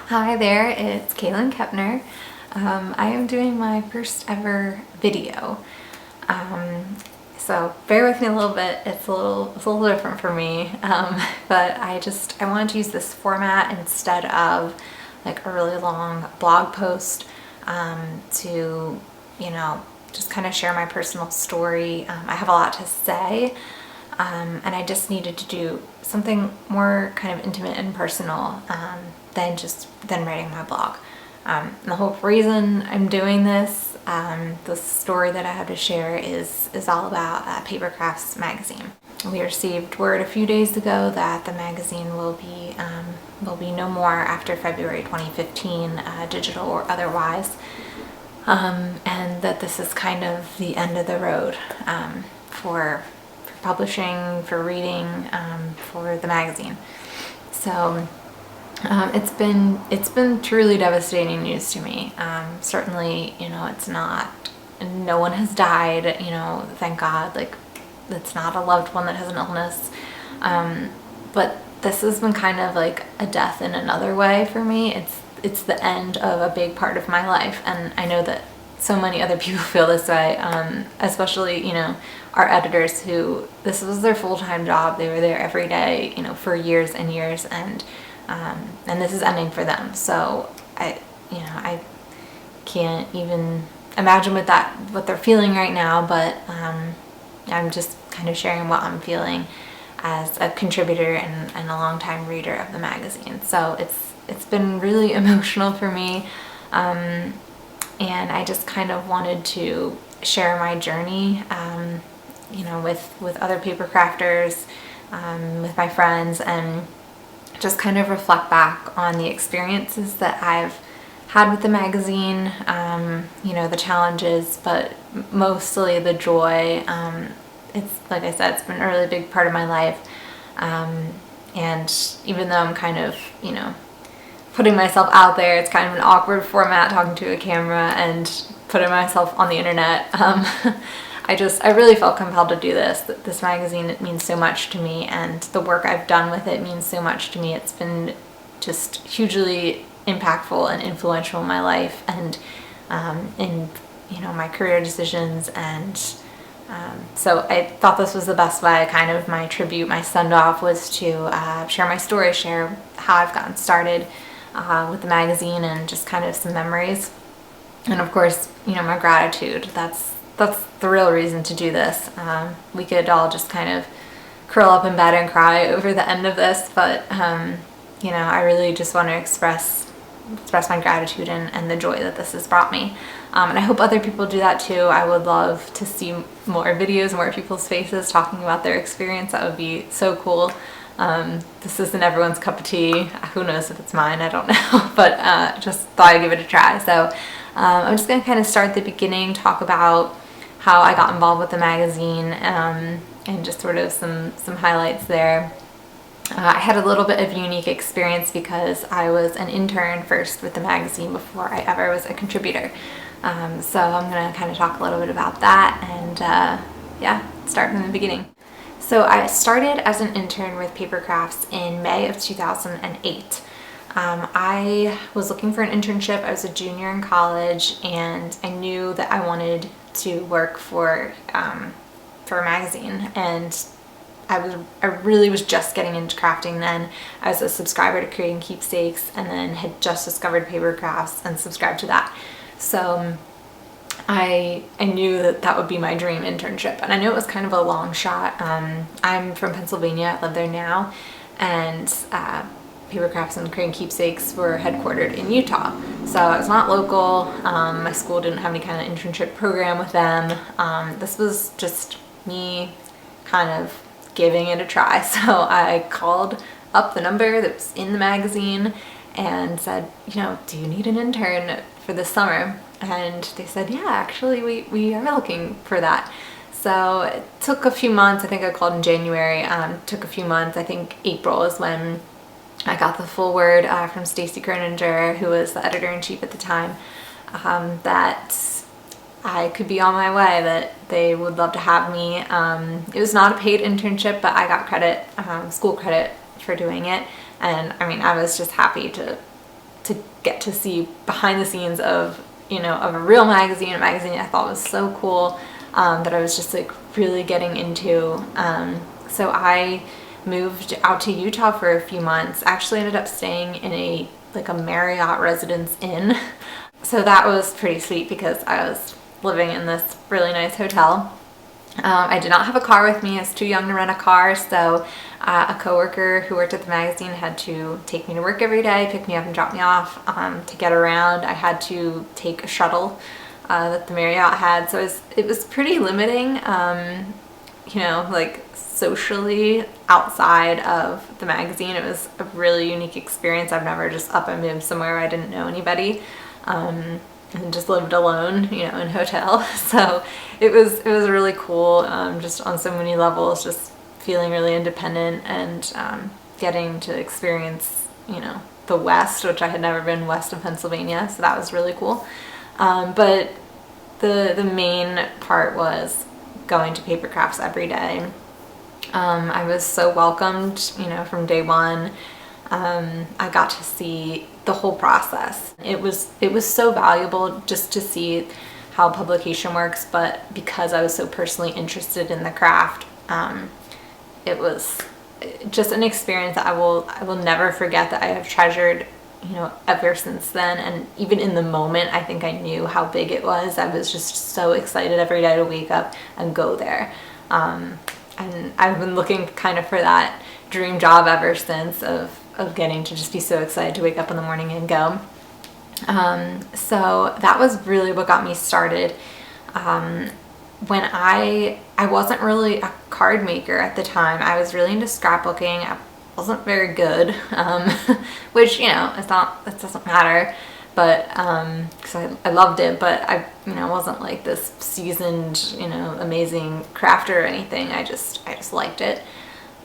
Hi there, it's Kalyn Kepner. I am doing my first ever video. So bear with me a little bit, it's a little different for me, but I wanted to use this format instead of like a really long blog post to, just kind of share my personal story. I have a lot to say. And I just needed to do something more kind of intimate and personal than writing my blog. And the whole reason I'm doing this, the story that I have to share is all about Paper Crafts magazine. We received word a few days ago that the magazine will be no more after February 2015, digital or otherwise, and that this is kind of the end of the road for publishing, for reading, for the magazine. So it's been truly devastating news to me. Certainly, it's not, no one has died, thank God, like it's not a loved one that has an illness. But this has been kind of like a death in another way for me. It's the end of a big part of my life, and I know that so many other people feel this way, especially, our editors who, this was their full-time job. They were there every day, for years and years, and this is ending for them. So I can't even imagine what they're feeling right now, but I'm just kind of sharing what I'm feeling as a contributor and a longtime reader of the magazine. So it's been really emotional for me. And I just kind of wanted to share my journey, with other paper crafters, with my friends, and just kind of reflect back on the experiences that I've had with the magazine, the challenges, but mostly the joy. It's, like I said, it's been a really big part of my life. And even though I'm kind of, putting myself out there, it's kind of an awkward format, talking to a camera and putting myself on the internet. I really felt compelled to do this. This magazine, it means so much to me, and the work I've done with it means so much to me. It's been just hugely impactful and influential in my life and in my career decisions. And so I thought this was the best way. Kind of my tribute, my send-off was to share my story, share how I've gotten started with the magazine, and just kind of some memories. And of course, my gratitude. That's the real reason to do this. We could all just kind of curl up in bed and cry over the end of this, but I really just want to express my gratitude and the joy that this has brought me. And I hope other people do that too. I would love to see more videos, more people's faces talking about their experience. That would be so cool. This isn't everyone's cup of tea. Who knows if it's mine, I don't know, but just thought I'd give it a try. So I'm just going to kind of start at the beginning, talk about how I got involved with the magazine, and just sort of some highlights there. I had a little bit of a unique experience because I was an intern first with the magazine before I ever was a contributor. So I'm going to kind of talk a little bit about that and start from the beginning. So I started as an intern with Paper Crafts in May of 2008. I was looking for an internship. I was a junior in college, and I knew that I wanted to work for a magazine, and I really was just getting into crafting then. I was a subscriber to Creating Keepsakes, and then had just discovered Paper Crafts and subscribed to that. So I knew that would be my dream internship, and I knew it was kind of a long shot. I'm from Pennsylvania, I live there now, and Paper Crafts and Creating Keepsakes were headquartered in Utah, so it's not local. My school didn't have any kind of internship program with them. This was just me kind of giving it a try. So I called up the number that was in the magazine and said, do you need an intern for this summer? And they said, yeah, actually we are looking for that. So it took a few months. I think I called in January. Took a few months. I think April is when I got the full word from Stacy Croninger, who was the editor-in-chief at the time, that I could be on my way, that they would love to have me. It was not a paid internship, but I got credit, school credit for doing it. And I mean, I was just happy to to get to see behind the scenes of, you know, of a real magazine, a magazine I thought was so cool, that I was just like really getting into. So I moved out to Utah for a few months. Actually ended up staying in a Marriott Residence Inn. So that was pretty sweet because I was living in this really nice hotel. I did not have a car with me. I was too young to rent a car, so a coworker who worked at the magazine had to take me to work every day, pick me up and drop me off. To get around, I had to take a shuttle that the Marriott had, so it was pretty limiting, you know, like socially outside of the magazine. It was a really unique experience. I've never just up and moved somewhere where I didn't know anybody. And just lived alone, you know, in hotel. So it was really cool, just on so many levels, just feeling really independent and getting to experience, you know, the West, which I had never been west of Pennsylvania. So that was really cool. But the main part was going to Paper Crafts every day. I was so welcomed, you know, from day one. I got to see the whole process. It was so valuable just to see how publication works, but because I was so personally interested in the craft, it was just an experience that I will never forget, that I have treasured, you know, ever since then. And even in the moment, I think I knew how big it was. I was just so excited every day to wake up and go there. And I've been looking kind of for that dream job ever since, of getting to just be so excited to wake up in the morning and go. So that was really what got me started. When I wasn't really a card maker at the time. I was really into scrapbooking. I wasn't very good, which, you know, it doesn't matter, but because I loved it, but I, you know, wasn't like this seasoned, you know, amazing crafter or anything. I just liked it.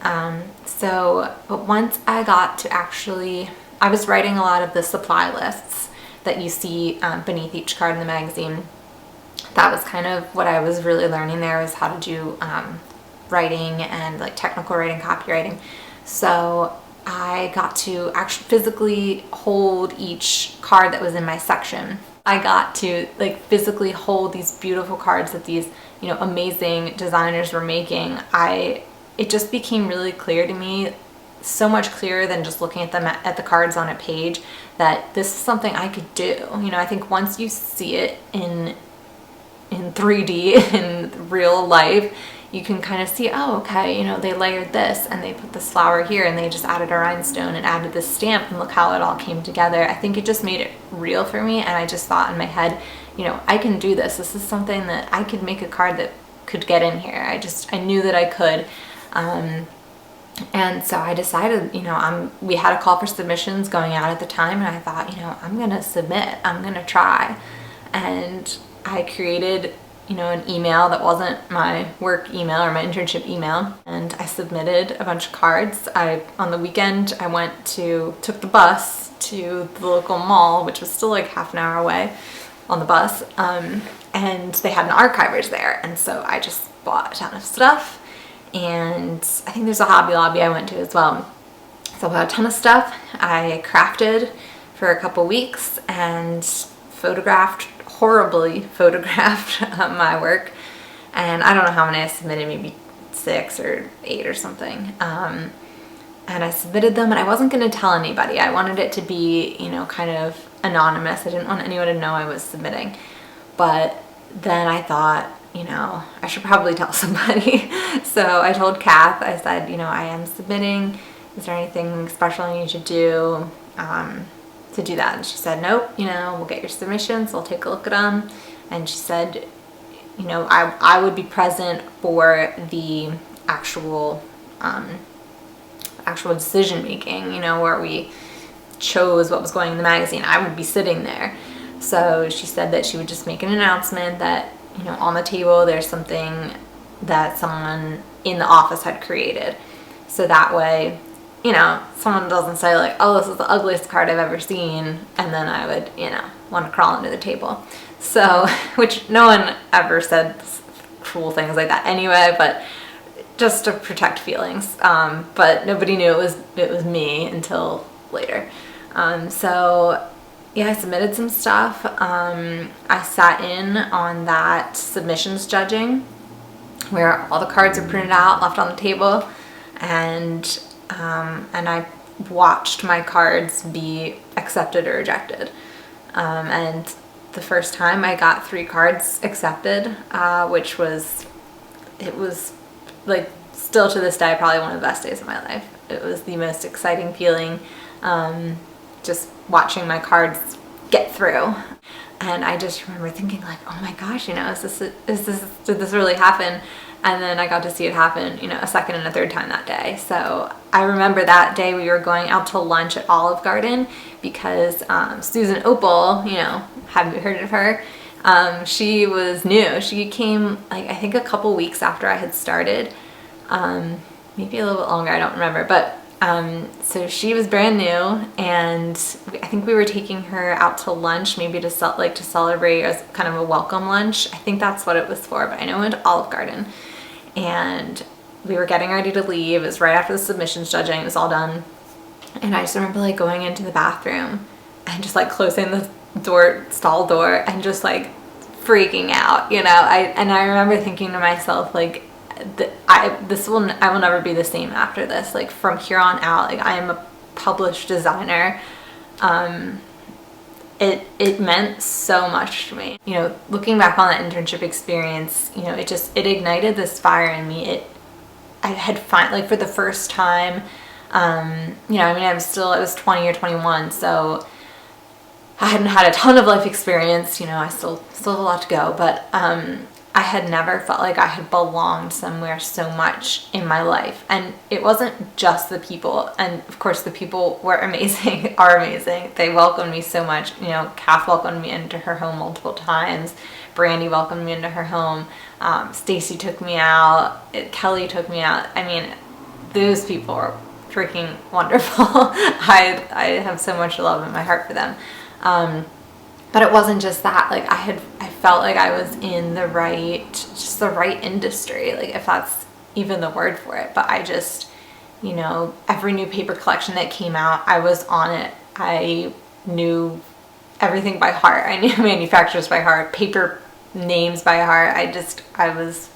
But once I got to I was writing a lot of the supply lists that you see beneath each card in the magazine. That was kind of what I was really learning there, was how to do writing and like technical writing, copywriting. So I got to actually physically hold each card that was in my section. I got to like physically hold these beautiful cards that these, you know, amazing designers were making. It just became really clear to me, so much clearer than just looking at them at the cards on a page, that this is something I could do. You know, I think once you see it in 3D in real life, you can kind of see, oh, okay, you know, they layered this and they put this flower here and they just added a rhinestone and added this stamp, and look how it all came together. I think it just made it real for me, and I just thought in my head, you know, I can do this. This is something that I could make a card that could get in here. I knew that I could. And so I decided, you know, we had a call for submissions going out at the time, and I thought, you know, I'm gonna submit, I'm gonna try. And I created, you know, an email that wasn't my work email or my internship email, and I submitted a bunch of cards. On the weekend, I took the bus to the local mall, which was still like half an hour away on the bus, and they had an archivers there, and so I just bought a ton of stuff. And I think there's a Hobby Lobby I went to as well. So I bought a ton of stuff. I crafted for a couple weeks and horribly photographed my work. And I don't know how many I submitted, maybe 6 or 8 or something. And I submitted them, and I wasn't going to tell anybody. I wanted it to be, you know, kind of anonymous. I didn't want anyone to know I was submitting. But then I thought, you know, I should probably tell somebody. So I told Kath, I said, you know, I am submitting. Is there anything special I need to do to do that? And she said, nope, you know, we'll get your submissions. We'll take a look at them. And she said, you know, I would be present for the actual decision making, you know, where we chose what was going in the magazine. I would be sitting there. So she said that she would just make an announcement that, you know, on the table there's something that someone in the office had created. So that way, you know, someone doesn't say like, oh, this is the ugliest card I've ever seen, and then I would, you know, want to crawl under the table. So, which no one ever said cruel things like that anyway, but just to protect feelings. But nobody knew it was me until later. So Yeah, I submitted some stuff. I sat in on that submissions judging where all the cards are printed out, left on the table, and I watched my cards be accepted or rejected. And the first time I got 3 cards accepted, which was, it was like still to this day probably one of the best days of my life. It was the most exciting feeling, just watching my cards get through. And I just remember thinking like, oh my gosh, you know, did this really happen? And then I got to see it happen, you know, a second and a third time that day. So I remember that day we were going out to lunch at Olive Garden because Susan Opal, you know, have you heard of her? She was new. She came like I think a couple weeks after I had started, maybe a little bit longer, I don't remember, but so she was brand new, and I think we were taking her out to lunch, maybe to celebrate as kind of a welcome lunch. I think that's what it was for, but I know we went to Olive Garden, and we were getting ready to leave. It was right after the submissions judging, it was all done, and I just remember like going into the bathroom and just like closing the stall door, and just like freaking out, you know. I remember thinking to myself like, I will never be the same after this. Like from here on out, like I am a published designer. It meant so much to me. You know, looking back on that internship experience, you know, it ignited this fire in me. I had like for the first time, you know, I mean, I was 20 or 21, so I hadn't had a ton of life experience. You know, I still have a lot to go, but I had never felt like I had belonged somewhere so much in my life. And it wasn't just the people. And of course the people were amazing, are amazing. They welcomed me so much. You know, Kath welcomed me into her home multiple times. Brandy welcomed me into her home. Stacy took me out. Kelly took me out. I mean, those people are freaking wonderful. I have so much love in my heart for them. But it wasn't just that. Like I felt like I was in the right industry, like if that's even the word for it. But I just, you know, every new paper collection that came out, I was on it. I knew everything by heart. I knew manufacturers by heart, paper names by heart. I was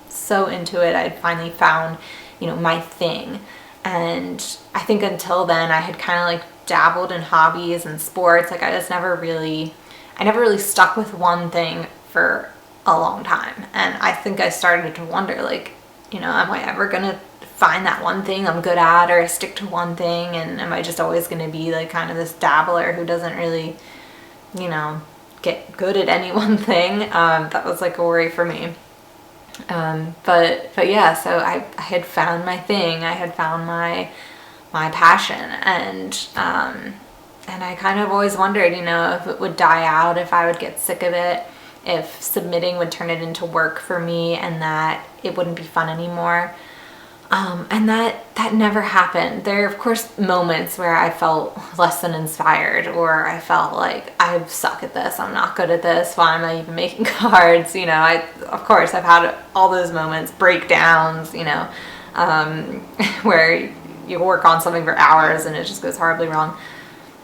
so into it. I'd finally found, you know, my thing. And I think until then I had kind of like dabbled in hobbies and sports. Like I never really stuck with one thing for a long time. And I think I started to wonder, like, you know, am I ever gonna find that one thing I'm good at, or stick to one thing? And am I just always gonna be like kind of this dabbler who doesn't really, you know, get good at any one thing? That was like a worry for me. But yeah, so I had found my thing. I had found my passion, and I kind of always wondered, you know, if it would die out, if I would get sick of it, if submitting would turn it into work for me, and that it wouldn't be fun anymore. And that never happened. There are of course moments where I felt less than inspired, or I felt like I suck at this, I'm not good at this, why am I even making cards? You know, of course I've had all those moments, breakdowns, you know, where you work on something for hours and it just goes horribly wrong.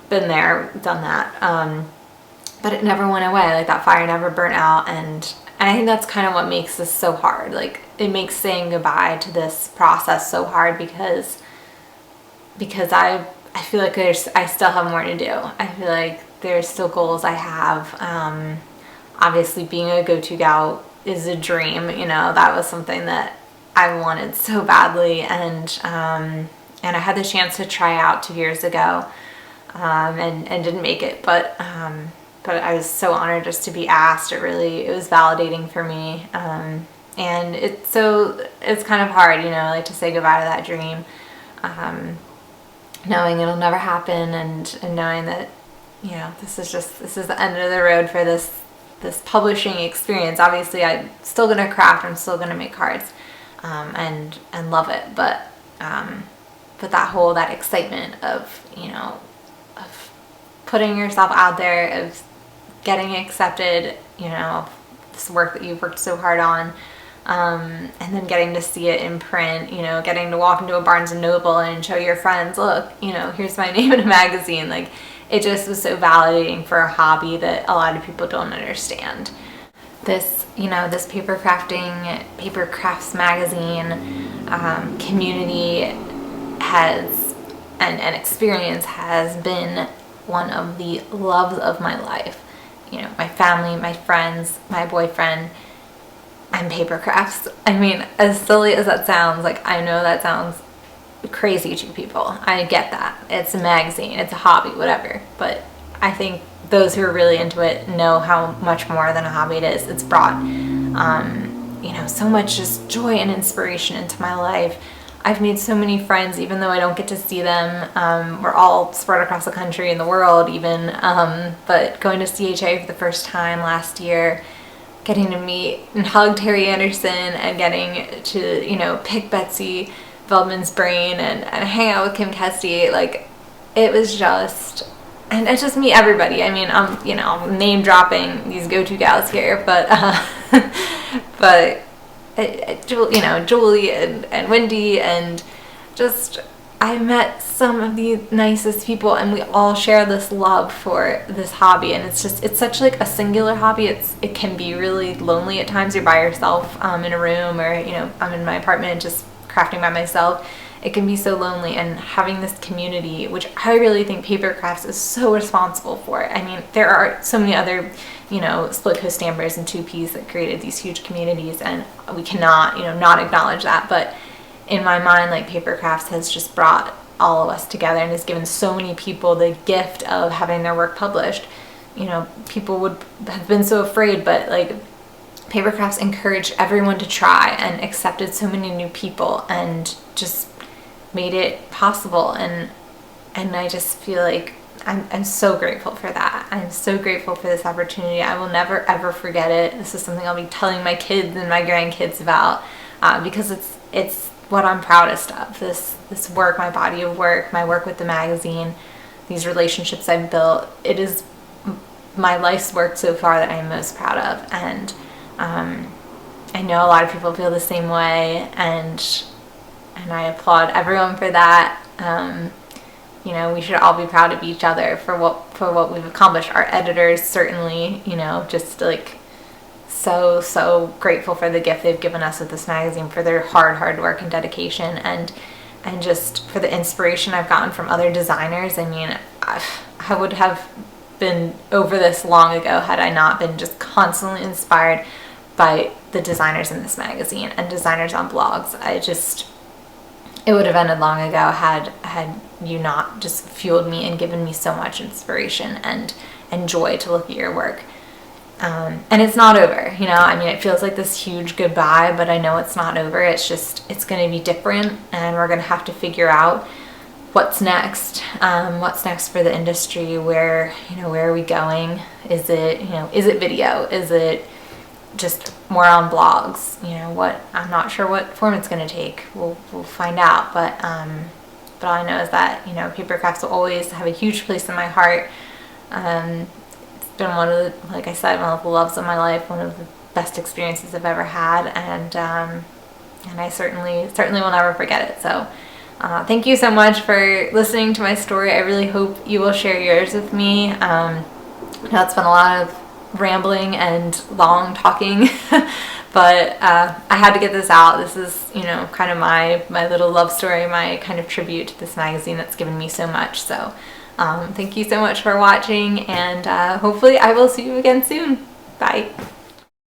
Been there, done that. But it never went away. Like that fire never burnt out, and I think that's kind of what makes this so hard. Like it makes saying goodbye to this process so hard, because I feel like I still have more to do. I feel like there's still goals I have. Obviously being a go-to gal is a dream, you know, that was something that I wanted so badly, and I had the chance to try out 2 years ago, and didn't make it, but I was so honored just to be asked. It was validating for me, and it's kind of hard, you know, like to say goodbye to that dream, knowing it'll never happen, and knowing that, you know, this is the end of the road for this publishing experience. Obviously I'm still gonna craft, I'm still gonna make cards, and love it, but that excitement of, you know, of putting yourself out there, of getting accepted, you know, this work that you've worked so hard on, and then getting to see it in print, you know, getting to walk into a Barnes and Noble and show your friends, look, you know, here's my name in a magazine. Like it just was so validating for a hobby that a lot of people don't understand. This, this Paper Crafts magazine community has, and experience has been one of the loves of my life. My family, my friends, my boyfriend, and Paper Crafts. I mean, as silly as that sounds, I know that sounds crazy to people. I get that. It's a magazine, it's a hobby, whatever. But I think those who are really into it know how much more than a hobby it is. It's brought, so much just joy and inspiration into my life. I've made so many friends, even though I don't get to see them. We're all spread across the country and the world even. But going to CHA for the first time last year, getting to meet and hug Terry Anderson and getting to, pick Betsy Veldman's brain and hang out with Kim Kesty, it was just, and it's just meet everybody. I mean, I'm name dropping these go-to gals here, but Julie and Wendy, and just, I met some of the nicest people, and we all share this love for this hobby. And it's such a singular hobby. It can be really lonely at times. You're by yourself in a room, or I'm in my apartment just crafting by myself. It can be so lonely, and having this community, which I really think Paper Crafts is so responsible for. I mean, there are so many other split coast stampers and 2Ps that created these huge communities, and we cannot not acknowledge that. But in my mind, Paper Crafts has just brought all of us together and has given so many people the gift of having their work published. People would have been so afraid, but Paper Crafts encouraged everyone to try and accepted so many new people and just made it possible. And I just feel I'm so grateful for that. I'm so grateful for this opportunity. I will never ever forget it. This is something I'll be telling my kids and my grandkids about, because it's what I'm proudest of. This work, my body of work, my work with the magazine, these relationships I've built. It is my life's work so far that I'm most proud of. And I know a lot of people feel the same way, and I applaud everyone for that. We should all be proud of each other for what we've accomplished. Our editors certainly, just so grateful for the gift they've given us with this magazine, for their hard work and dedication, and just for the inspiration I've gotten from other designers. I mean, I would have been over this long ago had I not been just constantly inspired by the designers in this magazine and designers on blogs. It would have ended long ago had you not just fueled me and given me so much inspiration and joy to look at your work. And it's not over, it feels like this huge goodbye, but I know it's not over. It's going to be different, and we're going to have to figure out what's next for the industry. Where are we going? Is it video? Is it just more on blogs? I'm not sure what form it's going to take. We'll find out, but all I know is that Paper Crafts will always have a huge place in my heart. It's been one of the, like I said, one of the loves of my life, one of the best experiences I've ever had, and I certainly will never forget it. So thank you so much for listening to my story. I really hope you will share yours with me. I know it's been a lot of rambling and long talking, but I had to get this out. This is kind of my little love story, my kind of tribute to this magazine that's given me so much. So thank you so much for watching, and hopefully I will see you again soon. Bye.